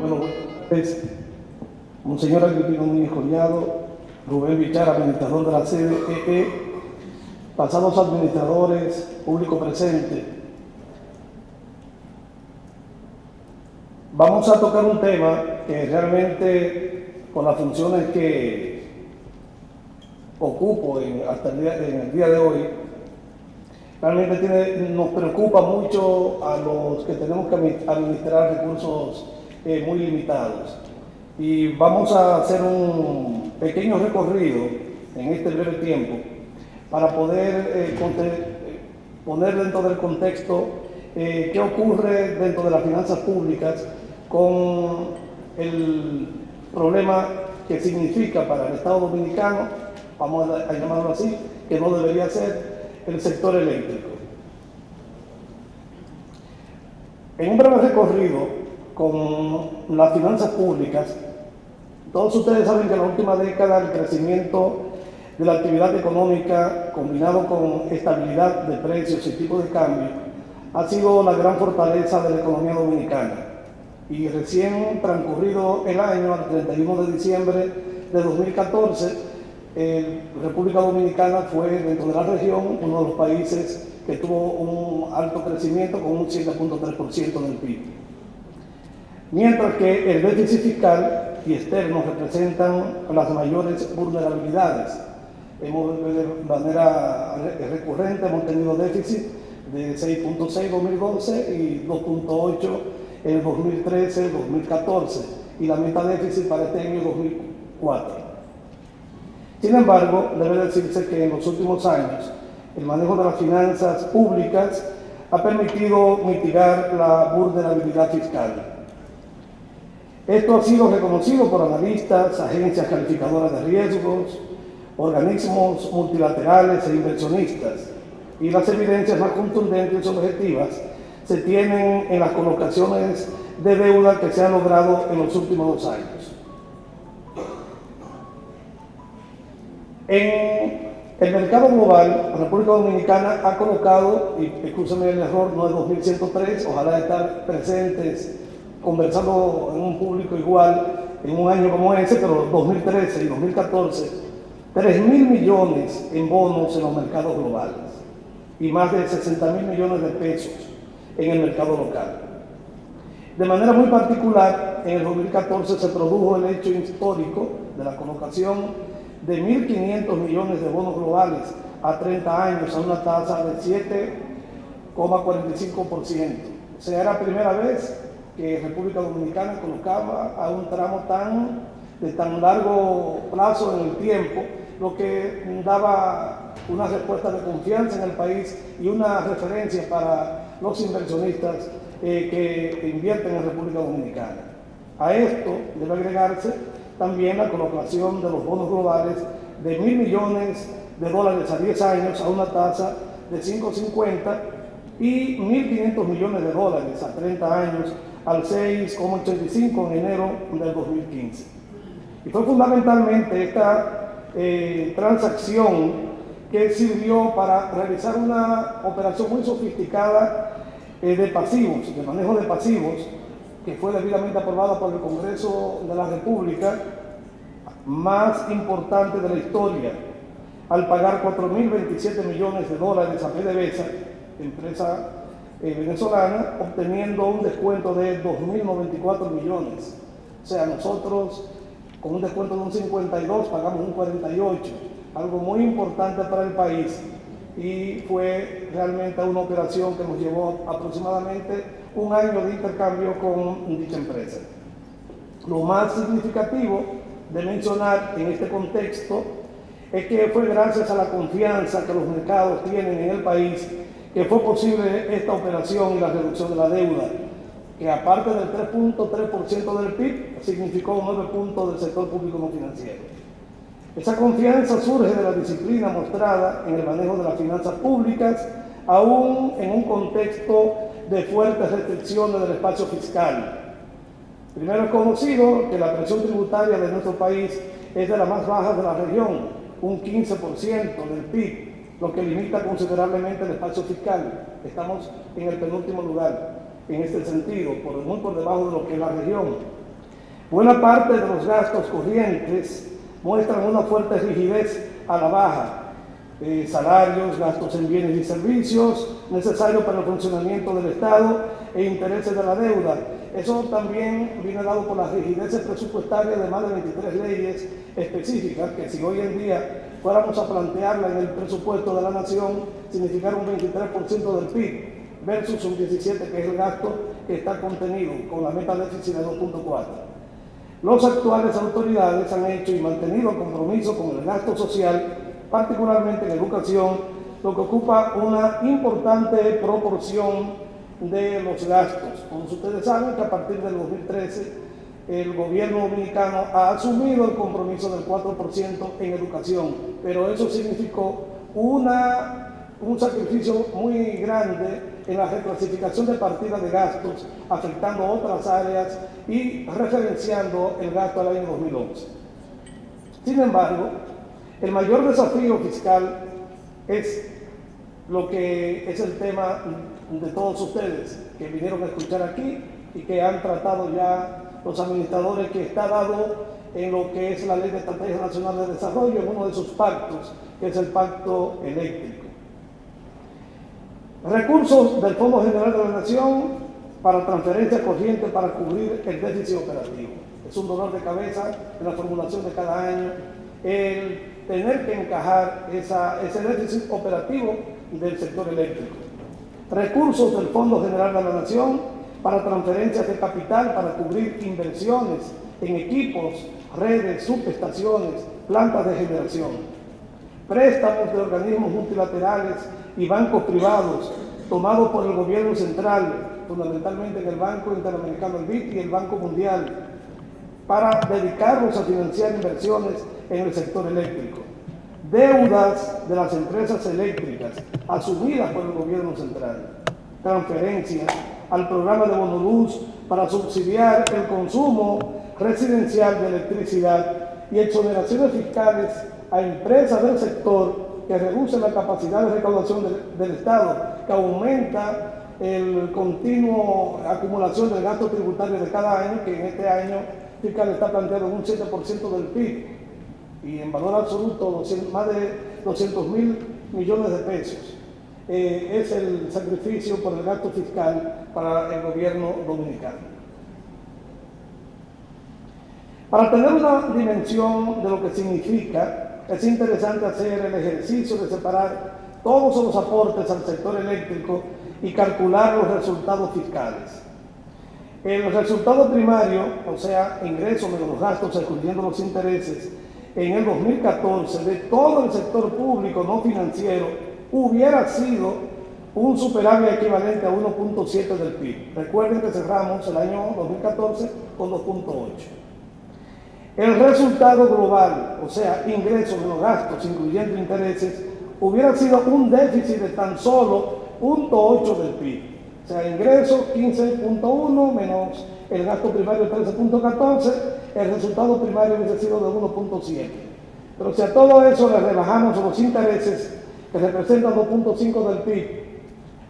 Bueno, es Monseñor Agripino Núñez Collado, Rubén Bichar, administrador de la CDEE, pasados administradores, público presente. Vamos a tocar un tema que realmente, por las funciones que ocupo en el día de hoy, realmente nos preocupa mucho a los que tenemos que administrar recursos muy limitados. Y vamos a hacer un pequeño recorrido en este breve tiempo para poder poner dentro del contexto qué ocurre dentro de las finanzas públicas con el problema que significa para el Estado Dominicano, vamos a llamarlo así, que no debería ser el sector eléctrico. En un breve recorrido con las finanzas públicas, todos ustedes saben que en la última década el crecimiento de la actividad económica combinado con estabilidad de precios y tipo de cambio ha sido la gran fortaleza de la economía dominicana. Y recién transcurrido el año, al 31 de diciembre de 2014, República Dominicana fue, dentro de la región, uno de los países que tuvo un alto crecimiento con un 7.3% del PIB. Mientras que el déficit fiscal y externo representan las mayores vulnerabilidades. De manera recurrente hemos tenido déficit de 6.6 en 2012 y 2.8 en 2013-2014 y la meta déficit para este año 2004. Sin embargo, debe decirse que en los últimos años el manejo de las finanzas públicas ha permitido mitigar la vulnerabilidad fiscal. Esto ha sido reconocido por analistas, agencias calificadoras de riesgos, organismos multilaterales e inversionistas, y las evidencias más contundentes y objetivas se tienen en las colocaciones de deuda que se han logrado en los últimos 2 años. En el mercado global, la República Dominicana ha colocado, y escúchame el error, no es 2103, ojalá estar presentes conversando en un público igual en un año como ese, pero 2013 y 2014, 3.000 millones en bonos en los mercados globales y más de 60.000 millones de pesos en el mercado local. De manera muy particular, en el 2014 se produjo el hecho histórico de la colocación de 1.500 millones de bonos globales a 30 años a una tasa de 7,45%. O sea, era la primera vez que República Dominicana colocaba a un tramo de tan largo plazo en el tiempo, lo que daba una respuesta de confianza en el país y una referencia para los inversionistas que invierten en República Dominicana. A esto debe agregarse también la colocación de los bonos globales de 1.000 millones de dólares a 10 años a una tasa de 5.50 y 1.500 millones de dólares a 30 años al 6,85 en enero del 2015. Y fue fundamentalmente esta transacción que sirvió para realizar una operación muy sofisticada de pasivos, de manejo de pasivos, que fue debidamente aprobada por el Congreso de la República, más importante de la historia, al pagar 4.027 millones de dólares a PDVSA, empresa venezolana, obteniendo un descuento de 2.094 millones. O sea, nosotros con un descuento de un 52 pagamos un 48, algo muy importante para el país, y fue realmente una operación que nos llevó aproximadamente un año de intercambio con dicha empresa. Lo más significativo de mencionar en este contexto es que fue gracias a la confianza que los mercados tienen en el país que fue posible esta operación y la reducción de la deuda, que aparte del 3.3% del PIB, significó 9 puntos del sector público no financiero. Esa confianza surge de la disciplina mostrada en el manejo de las finanzas públicas, aún en un contexto de fuertes restricciones del espacio fiscal. Primero es conocido que la presión tributaria de nuestro país es de las más bajas de la región, un 15% del PIB, lo que limita considerablemente el espacio fiscal. Estamos en el penúltimo lugar en este sentido, muy por debajo de lo que es la región. Buena parte de los gastos corrientes muestran una fuerte rigidez a la baja. Salarios, gastos en bienes y servicios necesarios para el funcionamiento del Estado e intereses de la deuda. Eso también viene dado por las rigideces presupuestarias de más de 23 leyes específicas que, si hoy en día fuéramos a plantearla en el presupuesto de la nación, significaría un 23% del PIB versus un 17% que es el gasto que está contenido con la meta déficit de 2.4. Las actuales autoridades han hecho y mantenido el compromiso con el gasto social, particularmente en educación, lo que ocupa una importante proporción de los gastos. Como ustedes saben, que a partir del 2013 el gobierno dominicano ha asumido el compromiso del 4% en educación, pero eso significó un sacrificio muy grande en la reclasificación de partidas de gastos, afectando otras áreas y referenciando el gasto al año 2011. Sin embargo, el mayor desafío fiscal es lo que es el tema de todos ustedes que vinieron a escuchar aquí y que han tratado ya los administradores, que está dado en lo que es la Ley de Estrategia Nacional de Desarrollo, en uno de sus pactos, que es el Pacto Eléctrico. Recursos del Fondo General de la Nación para transferencia corriente para cubrir el déficit operativo. Es un dolor de cabeza en la formulación de cada año el tener que encajar ese déficit operativo del sector eléctrico. Recursos del Fondo General de la Nación para transferencias de capital para cubrir inversiones en equipos, redes, subestaciones, plantas de generación. Préstamos de organismos multilaterales y bancos privados tomados por el gobierno central, fundamentalmente en el Banco Interamericano, el BID, y el Banco Mundial, para dedicarlos a financiar inversiones en el sector eléctrico. Deudas de las empresas eléctricas asumidas por el gobierno central. Transferencias al programa de Bonoluz para subsidiar el consumo residencial de electricidad y exoneraciones fiscales a empresas del sector que reducen la capacidad de recaudación del Estado, que aumenta el continuo acumulación del gasto tributario de cada año, que en este año fiscal está planteado en un 7% del PIB, y en valor absoluto más de 200.000 millones de pesos. Es el sacrificio por el gasto fiscal para el gobierno dominicano. Para tener una dimensión de lo que significa, es interesante hacer el ejercicio de separar todos los aportes al sector eléctrico y calcular los resultados fiscales. El resultado primario, o sea, ingresos menos los gastos, excluyendo los intereses, en el 2014 de todo el sector público no financiero hubiera sido un superávit equivalente a 1.7 del PIB. Recuerden que cerramos el año 2014 con 2.8. El resultado global, o sea, ingresos menos gastos, incluyendo intereses, hubiera sido un déficit de tan solo 0.8 del PIB. O sea, ingresos 15.1 menos el gasto primario 13.14, el resultado primario hubiese sido de 1.7. Pero si a todo eso le rebajamos los intereses, que representan 2.5 del PIB,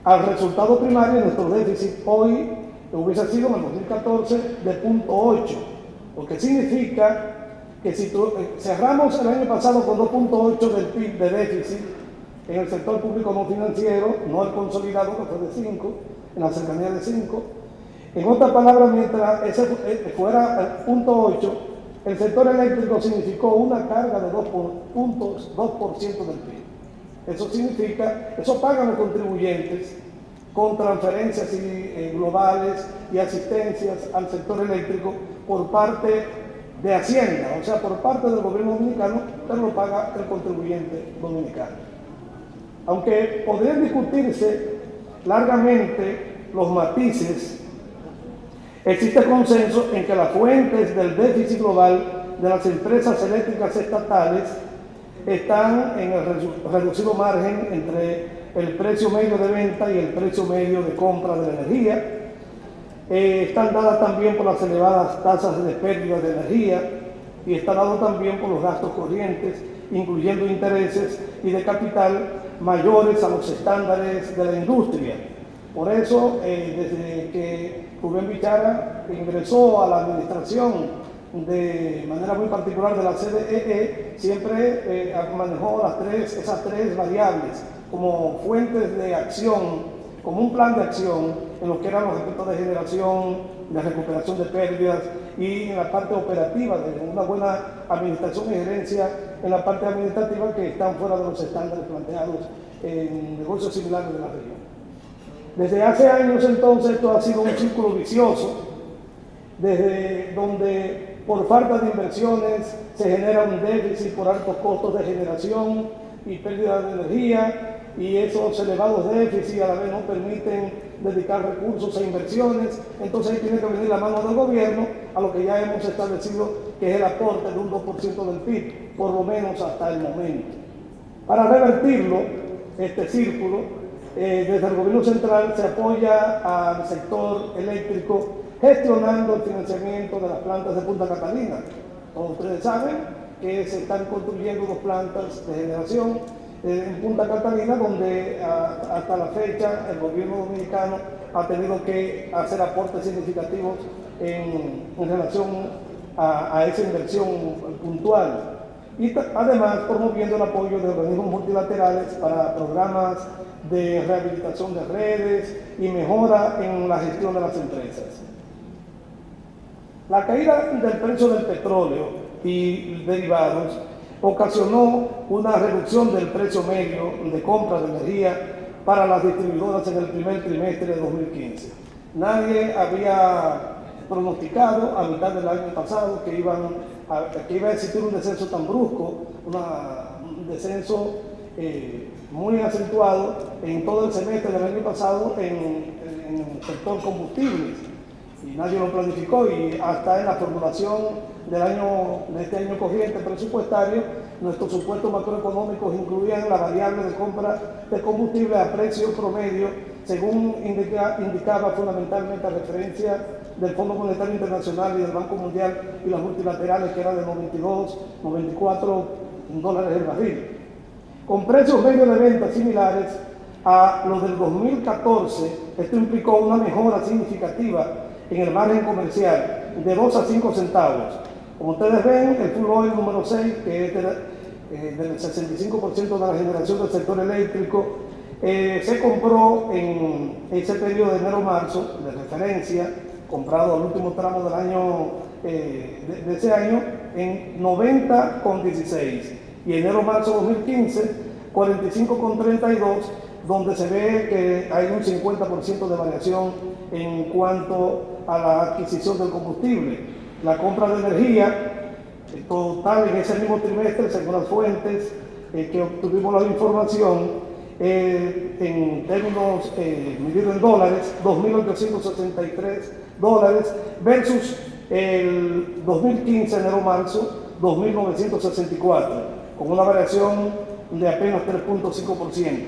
al resultado primario, nuestro déficit hoy hubiese sido en el 2014 de 0.8. Lo que significa que si cerramos el año pasado con 2.8 del PIB de déficit en el sector público no financiero, no el consolidado, que fue de 5, en la cercanía de 5, en otras palabras, mientras ese fuera el 0.8, el sector eléctrico significó una carga de 2.2% del PIB. Eso significa, eso pagan los contribuyentes con transferencias globales y asistencias al sector eléctrico por parte de Hacienda, o sea, por parte del gobierno dominicano, pero lo paga el contribuyente dominicano. Aunque podrían discutirse largamente los matices, existe consenso en que las fuentes del déficit global de las empresas eléctricas estatales están en el reducido margen entre el precio medio de venta y el precio medio de compra de la energía. Están dadas también por las elevadas tasas de pérdida de energía y está dado también por los gastos corrientes, incluyendo intereses y de capital mayores a los estándares de la industria. Por eso, desde que Rubén Bichara ingresó a la administración de manera muy particular de la CDEE, siempre manejó esas tres variables como fuentes de acción, como un plan de acción en lo que eran los aspectos de generación, de recuperación de pérdidas y en la parte operativa, de una buena administración y gerencia en la parte administrativa que están fuera de los estándares planteados en negocios similares de la región. Desde hace años entonces esto ha sido un círculo vicioso, desde donde por falta de inversiones se genera un déficit por altos costos de generación y pérdida de energía, y esos elevados déficits a la vez no permiten dedicar recursos a inversiones. Entonces ahí tiene que venir la mano del gobierno a lo que ya hemos establecido, que es el aporte de un 2% del PIB, por lo menos hasta el momento. Para revertirlo, este círculo, desde el gobierno central se apoya al sector eléctrico gestionando el financiamiento de las plantas de Punta Catalina. Como ustedes saben que se están construyendo 2 plantas de generación en Punta Catalina, donde hasta la fecha el gobierno dominicano ha tenido que hacer aportes significativos en relación a esa inversión puntual. Y además promoviendo el apoyo de organismos multilaterales para programas de rehabilitación de redes y mejora en la gestión de las empresas. La caída del precio del petróleo y derivados ocasionó una reducción del precio medio de compra de energía para las distribuidoras en el primer trimestre de 2015. Nadie había pronosticado a mitad del año pasado que iba a existir un descenso tan brusco, un descenso muy acentuado en todo el semestre del año pasado en el sector combustibles. Y nadie lo planificó, y hasta en la formulación de este año corriente presupuestario, nuestros supuestos macroeconómicos incluían la variable de compra de combustible a precio promedio, según indicaba fundamentalmente a referencia del Fondo Monetario Internacional y del Banco Mundial y las multilaterales, que era de 92, 94 dólares el barril. Con precios medios de venta similares a los del 2014, esto implicó una mejora significativa en el margen comercial de 2 a 5 centavos. Como ustedes ven, el fuel oil número 6, que es del 65% de la generación del sector eléctrico, se compró en ese periodo de enero-marzo de referencia, comprado al último tramo del año de ese año, en 90,16, y enero-marzo 2015, 45,32, donde se ve que hay un 50% de variación en cuanto a la adquisición del combustible. La compra de energía total en ese mismo trimestre, según las fuentes que obtuvimos la información, en términos medidos en dólares, 2.863 dólares, versus el 2015, enero-marzo, 2.964, con una variación de apenas 3,5%.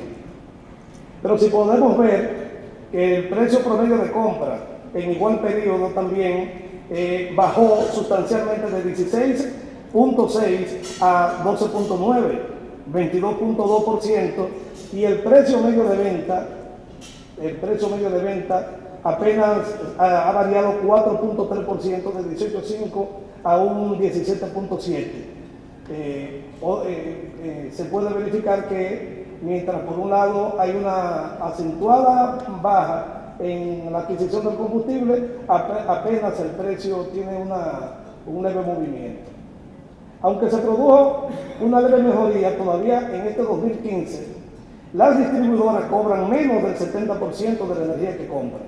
Pero si podemos ver que el precio promedio de compra en igual periodo también bajó sustancialmente de 16,6 a 12,9, 22,2%, y el precio medio de venta apenas ha variado 4,3%, de 18,5 a un 17,7. Se puede verificar que mientras por un lado hay una acentuada baja en la adquisición del combustible, apenas el precio tiene un leve movimiento. Aunque se produjo una leve mejoría, todavía en este 2015, las distribuidoras cobran menos del 70% de la energía que compran.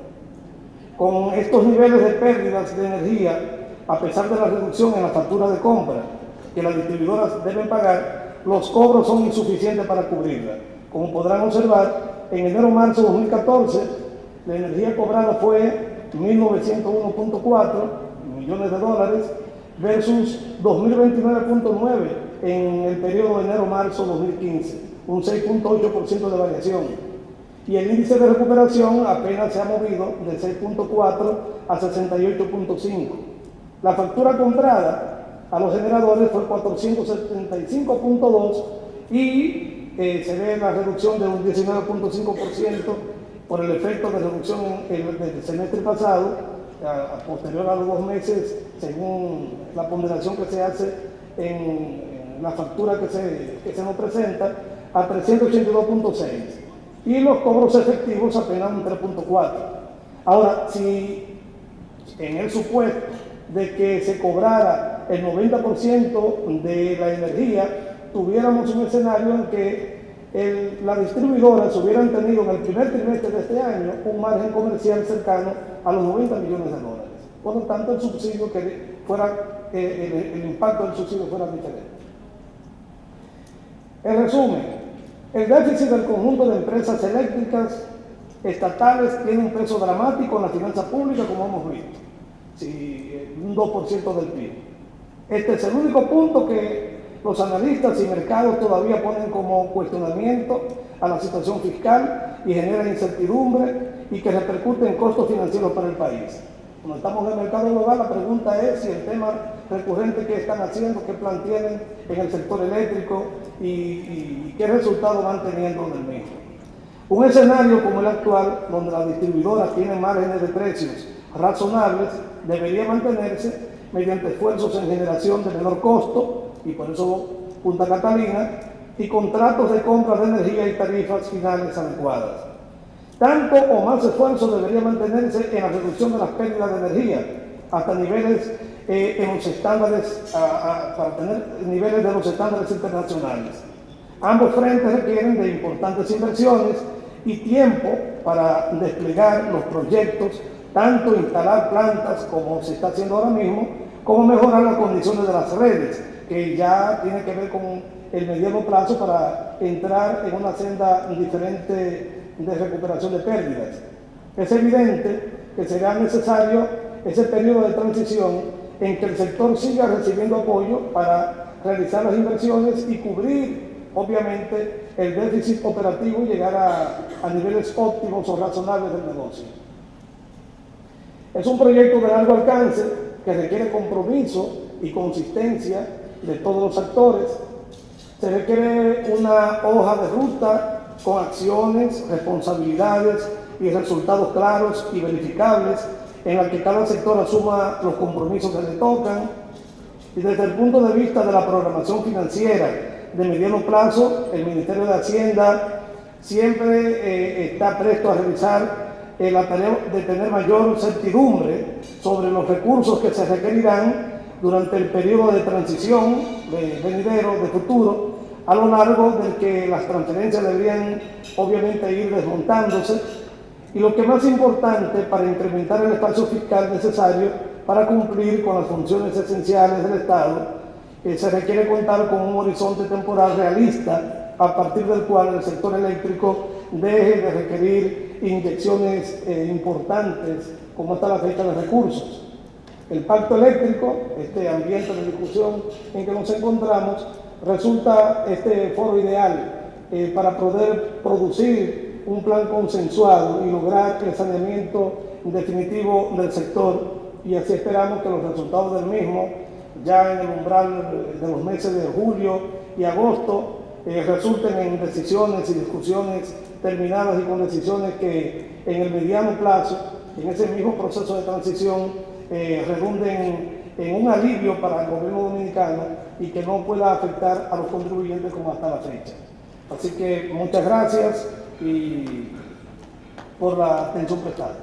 Con estos niveles de pérdidas de energía, a pesar de la reducción en la factura de compra que las distribuidoras deben pagar, los cobros son insuficientes para cubrirla. Como podrán observar, en enero-marzo 2014, la energía cobrada fue 1.901,4 millones de dólares versus 2.029,9 en el periodo de enero-marzo 2015, un 6,8% de variación. Y el índice de recuperación apenas se ha movido de 6,4 a 68,5. La factura comprada a los generadores fue 475,2 y se ve la reducción de un 19,5% por el efecto de reducción del semestre pasado, posterior a los 2 meses, según la ponderación que se hace en la factura que se nos presenta, a 382.6 y los cobros efectivos apenas un 3.4. Ahora, si en el supuesto de que se cobrara el 90% de la energía, tuviéramos un escenario en que las distribuidoras hubieran tenido en el primer trimestre de este año un margen comercial cercano a los 90 millones de dólares. Por lo tanto, el subsidio que fuera, el impacto del subsidio fuera diferente. En resumen, el déficit del conjunto de empresas eléctricas estatales tiene un peso dramático en la finanza pública, como hemos visto, un 2% del PIB. Este es el único punto que los analistas y mercados todavía ponen como cuestionamiento a la situación fiscal y genera incertidumbre y que repercute en costos financieros para el país. Cuando estamos en el mercado global, la pregunta es si el tema recurrente que están haciendo, qué plan tienen en el sector eléctrico y qué resultados van teniendo del mismo. Un escenario como el actual, donde las distribuidoras tienen márgenes de precios razonables, debería mantenerse mediante esfuerzos en generación de menor costo, y por eso Punta Catalina, y contratos de compra de energía y tarifas finales adecuadas. Tanto o más esfuerzo debería mantenerse en la reducción de las pérdidas de energía, hasta niveles en los estándares, para tener niveles de los estándares internacionales. Ambos frentes requieren de importantes inversiones y tiempo para desplegar los proyectos, tanto instalar plantas como se está haciendo ahora mismo, como mejorar las condiciones de las redes, que ya tiene que ver con el mediano plazo para entrar en una senda diferente de recuperación de pérdidas. Es evidente que será necesario ese periodo de transición en que el sector siga recibiendo apoyo para realizar las inversiones y cubrir, obviamente, el déficit operativo y llegar a niveles óptimos o razonables del negocio. Es un proyecto de largo alcance que requiere compromiso y consistencia de todos los actores. Se requiere una hoja de ruta con acciones, responsabilidades y resultados claros y verificables en la que cada sector asuma los compromisos que le tocan. Y desde el punto de vista de la programación financiera de mediano plazo, el Ministerio de Hacienda siempre está presto a revisar la tarea de tener mayor certidumbre sobre los recursos que se requerirán durante el periodo de transición venidero, de futuro, a lo largo del que las transferencias deberían obviamente ir desmontándose, y lo que es más importante, para incrementar el espacio fiscal necesario para cumplir con las funciones esenciales del Estado, se requiere contar con un horizonte temporal realista a partir del cual el sector eléctrico deje de requerir inyecciones importantes como hasta la fecha de recursos. El pacto eléctrico, este ambiente de discusión en que nos encontramos, resulta este foro ideal para poder producir un plan consensuado y lograr el saneamiento definitivo del sector, y así esperamos que los resultados del mismo, ya en el umbral de los meses de julio y agosto, resulten en decisiones y discusiones terminadas y con decisiones que en el mediano plazo, en ese mismo proceso de transición, redunden en un alivio para el gobierno dominicano y que no pueda afectar a los contribuyentes como hasta la fecha. Así que muchas gracias y por la atención prestada.